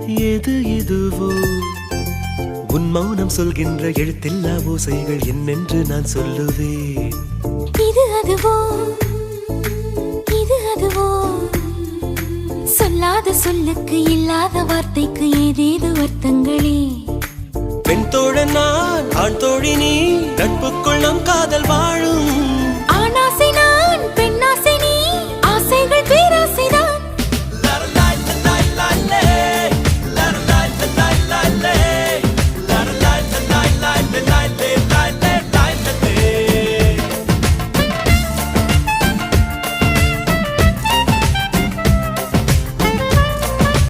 எது இதுவோ உன் மௌனம் சொல்கின்ற எழுத்தில்லா ஓசைகள் என்னென்று நான் சொல்லுவேன். இது அதுவோ இது அதுவோ சொல்லாத சொல்லுக்கு இல்லாத வார்த்தைக்கு ஏதேது அர்த்தங்களே. பெண் தோழன் நான், ஆண் தோழி நீ, நட்புக்குள் நம் காதல் வாழும்.